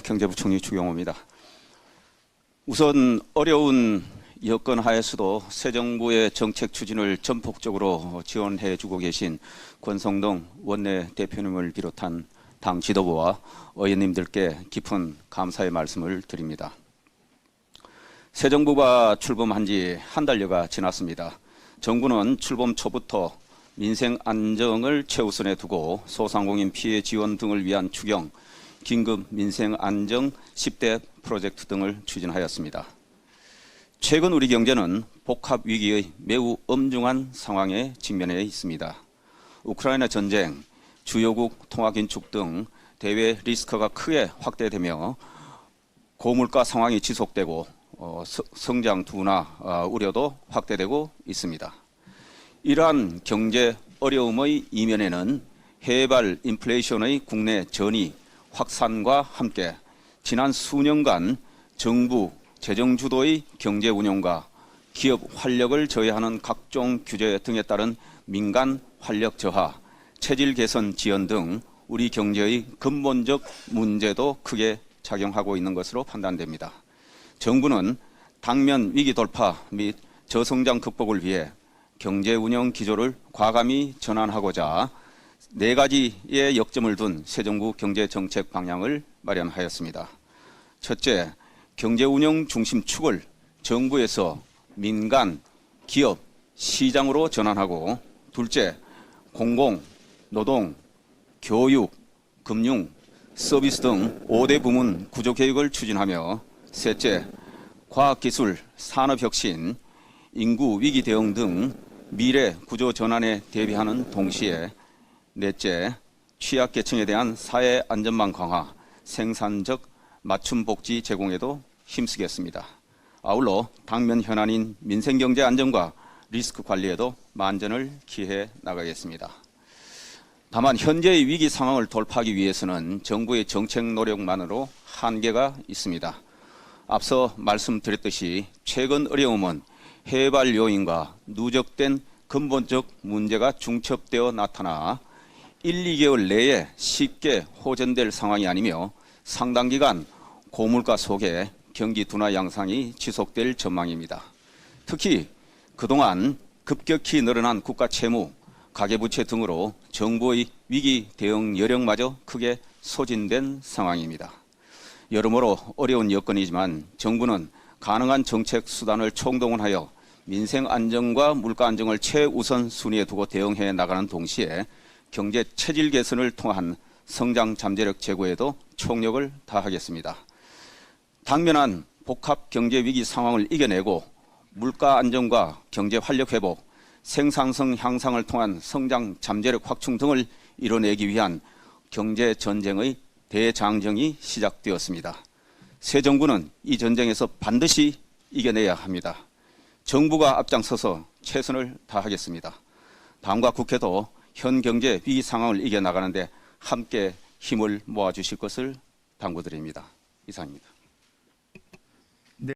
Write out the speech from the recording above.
경제부총리 추경호입니다. 우선 어려운 여건 하에서도 새 정부의 정책 추진을 전폭적으로 지원해주고 계신 권성동 원내대표님을 비롯한 당 지도부와 의원님들께 깊은 감사의 말씀을 드립니다. 새 정부가 출범한 지 한 달여가 지났습니다. 정부는 출범 초부터 민생 안정을 최우선에 두고 소상공인 피해 지원 등을 위한 추경, 긴급 민생 안정 10대 프로젝트 등을 추진하였습니다. 최근 우리 경제는 복합 위기의 매우 엄중한 상황에 직면해 있습니다. 우크라이나 전쟁, 주요국 통화 긴축 등 대외 리스크가 크게 확대되며 고물가 상황이 지속되고 성장 둔화 우려도 확대되고 있습니다. 이러한 경제 어려움의 이면에는 해발 인플레이션의 국내 전이 확산과 함께 지난 수년간 정부 재정 주도의 경제 운용과 기업 활력을 저해하는 각종 규제 등에 따른 민간 활력 저하, 체질 개선 지연 등 우리 경제의 근본적 문제도 크게 작용하고 있는 것으로 판단됩니다. 정부는 당면 위기 돌파 및 저성장 극복을 위해 경제 운영 기조를 과감히 전환하고자 4가지의 역점을 둔 새 정부 경제 정책 방향을 마련하였습니다. 첫째, 경제 운영 중심 축을 정부에서 민간, 기업, 시장으로 전환하고, 둘째, 공공, 노동, 교육, 금융, 서비스 등 5대 부문 구조 개혁을 추진하며, 셋째, 과학기술, 산업혁신, 인구 위기 대응 등 미래 구조 전환에 대비하는 동시에, 넷째, 취약계층에 대한 사회 안전망 강화, 생산적 맞춤 복지 제공에도 힘쓰겠습니다. 아울러 당면 현안인 민생경제 안정과 리스크 관리에도 만전을 기해 나가겠습니다. 다만 현재의 위기 상황을 돌파하기 위해서는 정부의 정책 노력만으로 한계가 있습니다. 앞서 말씀드렸듯이 최근 어려움은 해발 요인과 누적된 근본적 문제가 중첩되어 나타나 1, 2개월 내에 쉽게 호전될 상황이 아니며 상당 기간 고물가 속에 경기 둔화 양상이 지속될 전망입니다. 특히 그동안 급격히 늘어난 국가 채무, 가계부채 등으로 정부의 위기 대응 여력마저 크게 소진된 상황입니다. 여러모로 어려운 여건이지만 정부는 가능한 정책 수단을 총동원하여 민생 안정과 물가 안정을 최우선 순위에 두고 대응해 나가는 동시에 경제 체질 개선을 통한 성장 잠재력 제고에도 총력을 다하겠습니다. 당면한 복합 경제 위기 상황을 이겨내고 물가 안정과 경제 활력 회복, 생산성 향상을 통한 성장 잠재력 확충 등을 이뤄내기 위한 경제 전쟁의 대장정이 시작되었습니다. 새 정부는 이 전쟁에서 반드시 이겨내야 합니다. 정부가 앞장서서 최선을 다하겠습니다. 당과 국회도 현 경제 위기 상황을 이겨나가는데 함께 힘을 모아주실 것을 당부드립니다. 이상입니다.